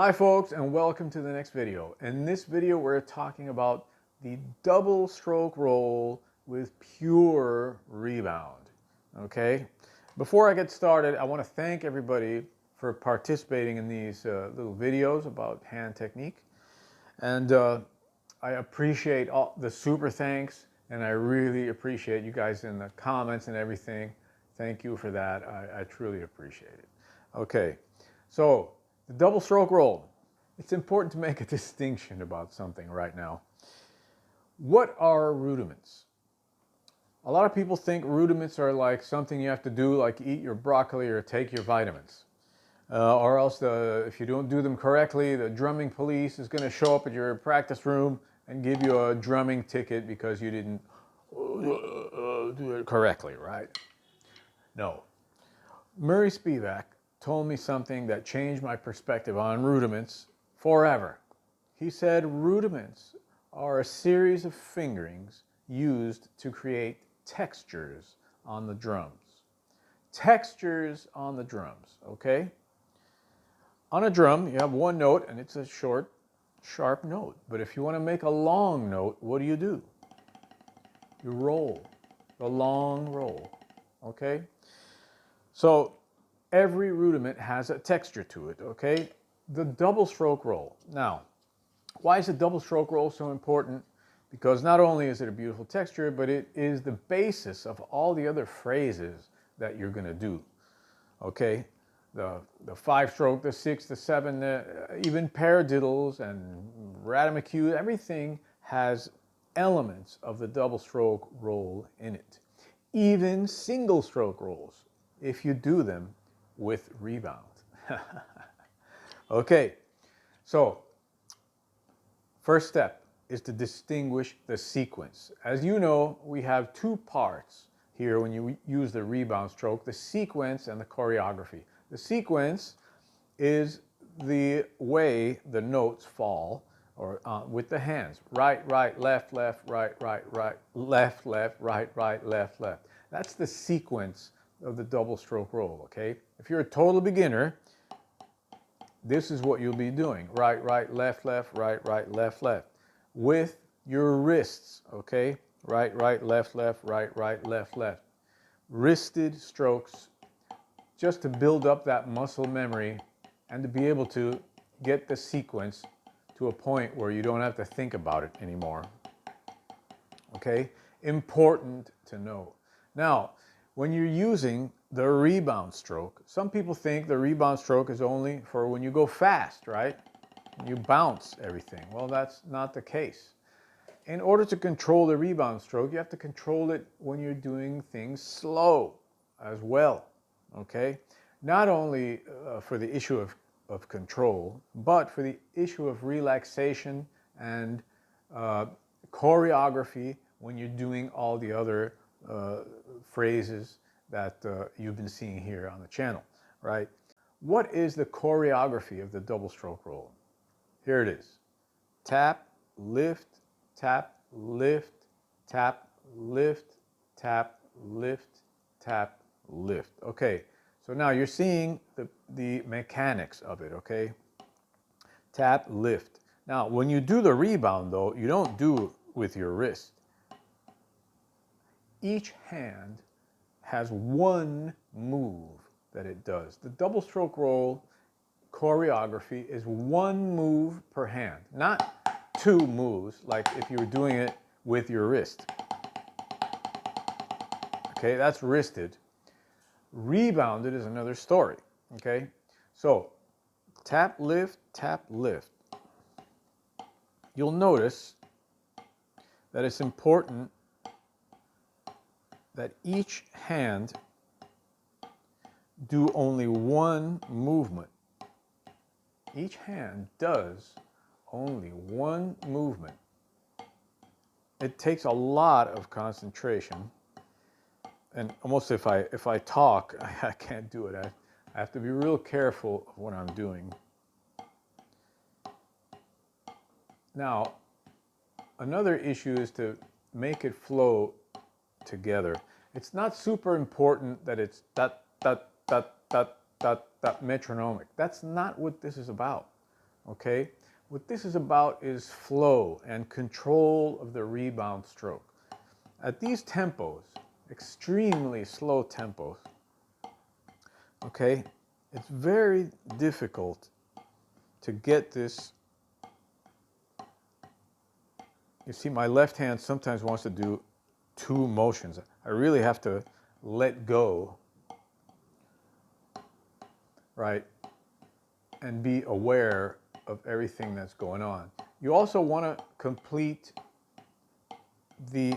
Hi folks, and welcome to the next video. In this video we're talking about the double stroke roll with pure rebound. Okay, before I get started, I want to thank everybody for participating in these little videos about hand technique, and I appreciate all the super thanks, and I really appreciate you guys in the comments and everything. Thank you for that. I truly appreciate it. Okay, so the double stroke roll. It's important to make a distinction about something right now. What are rudiments? A lot of people think rudiments are like something you have to do, like eat your broccoli or take your vitamins. Or else if you don't do them correctly, the drumming police is going to show up at your practice room and give you a drumming ticket because you didn't do it correctly, right? No. Murray Spivak told me something that changed my perspective on rudiments forever. He said rudiments are a series of fingerings used to create textures on the drums. Textures on the drums, okay? On a drum, you have one note and it's a short, sharp note. But if you want to make a long note, what do? You roll, the long roll, okay? So every rudiment has a texture to it, okay? The double stroke roll. Now, why is a double stroke roll so important? Because not only is it a beautiful texture, but it is the basis of all the other phrases that you're going to do, okay? The 5-stroke, the 6, the 7, even paradiddles and ratamakue, everything has elements of the double stroke roll in it. Even single stroke rolls, if you do them with rebound. Okay, so first step is to distinguish the sequence. As you know, we have two parts here when you use the rebound stroke, the sequence and the choreography. The sequence is the way the notes fall, or with the hands. Right, right, left, left, right, right, right, left, left, right, right, left, left. That's the sequence of the double stroke roll, okay? If you're a total beginner, this is what you'll be doing. Right, right, left, left, right, right, left, left. With your wrists, okay? Right, right, left, left, right, right, left, left. Wristed strokes just to build up that muscle memory and to be able to get the sequence to a point where you don't have to think about it anymore. Okay? Important to know. Now, when you're using the rebound stroke, some people think the rebound stroke is only for when you go fast, right? You bounce everything. Well, that's not the case. In order to control the rebound stroke, you have to control it when you're doing things slow as well, okay? Not only for the issue of control, but for the issue of relaxation and choreography when you're doing all the other phrases that you've been seeing here on the channel, right? What is the choreography of the double stroke roll? Here it is. Tap, lift, tap, lift, tap, lift, tap, lift, tap, lift. Okay, so now you're seeing the mechanics of it, okay? Tap, lift. Now, when you do the rebound, though, you don't do it with your wrist. Each hand has one move that it does. The double stroke roll choreography is one move per hand, not two moves like if you were doing it with your wrist. Okay, that's wristed. Rebounded is another story. Okay, so tap, lift, tap, lift. You'll notice that it's important that each hand do only one movement. Each hand does only one movement. It takes a lot of concentration, and almost if I talk, I can't do it. I have to be real careful of what I'm doing. Now, another issue is to make it flow together. It's not super important that it's that metronomic. That's not what this is about. okay? What this is about is flow and control of the rebound stroke. At these tempos, extremely slow tempos, okay, it's very difficult to get this. You see, my left hand sometimes wants to do two motions. I really have to let go, right, and be aware of everything that's going on. You also want to complete the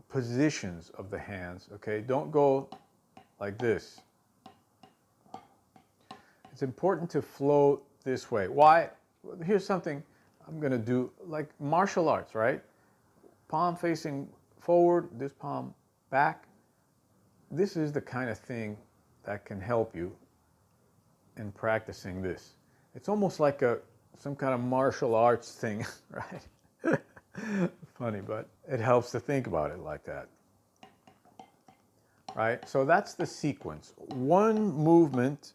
positions of the hands, okay? Don't go like this. It's important to flow this way. Why? Here's something I'm going to do like martial arts, right? Palm facing forward, this palm back. This is the kind of thing that can help you in practicing this. It's almost like some kind of martial arts thing, right? Funny, but it helps to think about it like that. Right? So that's the sequence. One movement,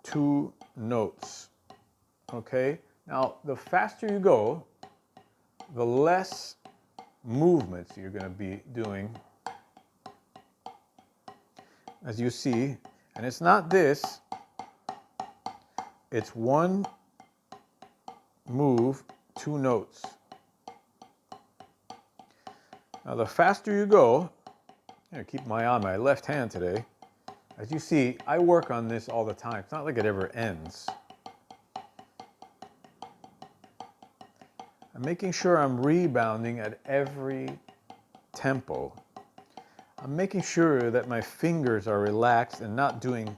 two notes. Okay? Now, the faster you go, the less movements you're going to be doing, as you see. And it's not this, it's one move, two notes. Now, the faster you go, I'm going to keep my eye on my left hand today. As you see, I work on this all the time. It's not like it ever ends. I'm making sure I'm rebounding at every tempo. I'm making sure that my fingers are relaxed and not doing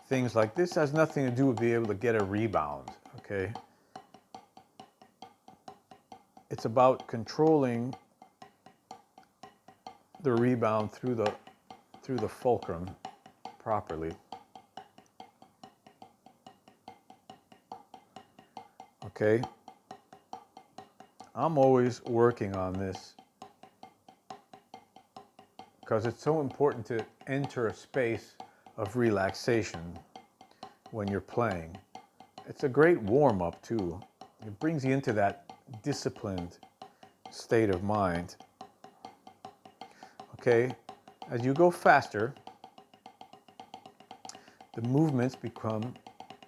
things like this. Has nothing to do with being able to get a rebound, okay? It's about controlling the rebound through the fulcrum properly. Okay? I'm always working on this because it's so important to enter a space of relaxation when you're playing. It's a great warm-up too. It brings you into that disciplined state of mind. Okay? As you go faster, the movements become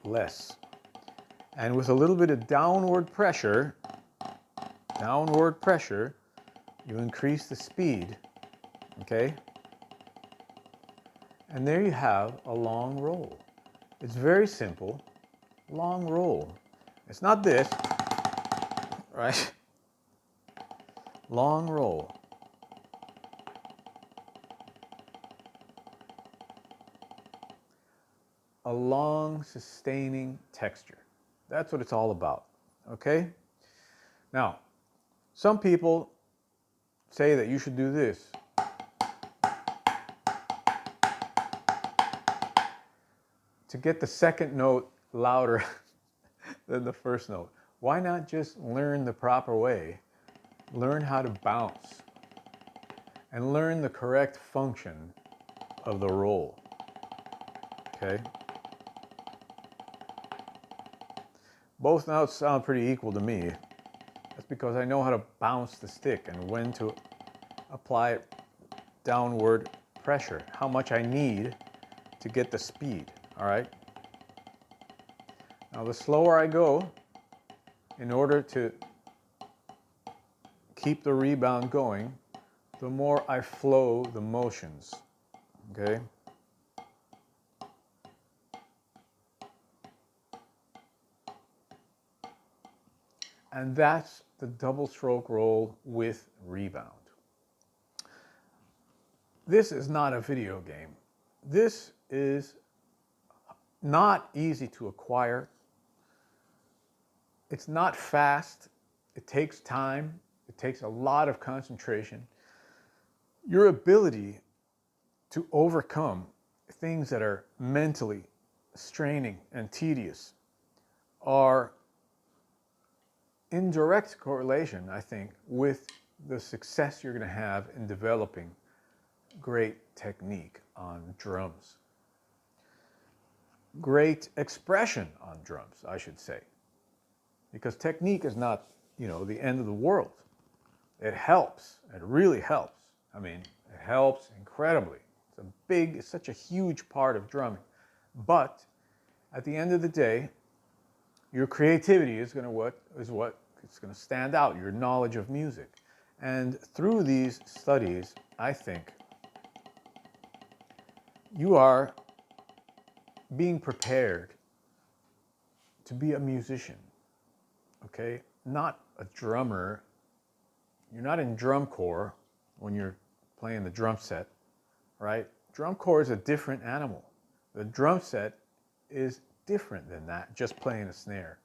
less. And with a little bit of downward pressure, you increase the speed, okay? And there you have a long roll. It's very simple, long roll. It's not this, right? Long roll. A long, sustaining texture. That's what it's all about, okay? Now, some people say that you should do this. To get the second note louder than the first note. Why not just learn the proper way? Learn how to bounce and learn the correct function of the roll, okay? Both notes sound pretty equal to me. That's because I know how to bounce the stick and when to apply downward pressure, how much I need to get the speed, all right? Now, the slower I go, in order to keep the rebound going, the more I flow the motions, okay? And that's the double stroke roll with rebound. This is not a video game. This is not easy to acquire. It's not fast. It takes time. It takes a lot of concentration. Your ability to overcome things that are mentally straining and tedious are in direct correlation, I think, with the success you're going to have in developing great technique on drums. Great expression on drums, I should say. because technique is not, the end of the world. It helps. It really helps. I mean, it helps incredibly. It's such a huge part of drumming. But at the end of the day, your creativity is what it's going to stand out, your knowledge of music. And through these studies, I think you are being prepared to be a musician, okay? Not a drummer. You're not in drum corps when you're playing the drum set, right? Drum corps is a different animal. The drum set is different than that, just playing a snare.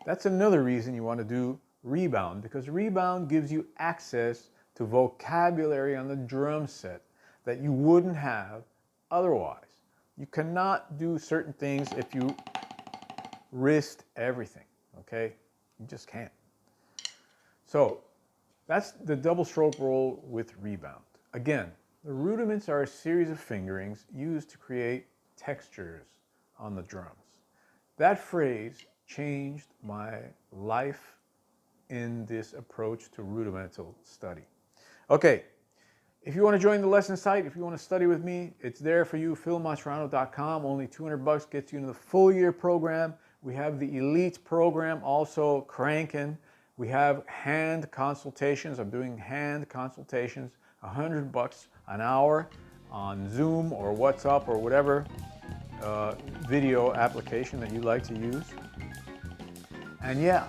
That's another reason you want to do REBOUND, because REBOUND gives you access to vocabulary on the drum set that you wouldn't have otherwise. You cannot do certain things if you wrist everything, okay? You just can't. So that's the double stroke roll with REBOUND. Again, the rudiments are a series of fingerings used to create textures on the drums. That phrase changed my life in this approach to rudimental study. Okay, if you want to join the lesson site, if you want to study with me, it's there for you, philmaturano.com. Only $200 gets you into the full year program. We have the elite program also cranking. We have hand consultations. I'm doing hand consultations, $100 an hour on Zoom or WhatsApp or whatever video application that you like to use. And yeah,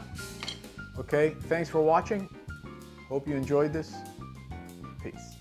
okay, thanks for watching. Hope you enjoyed this. Peace.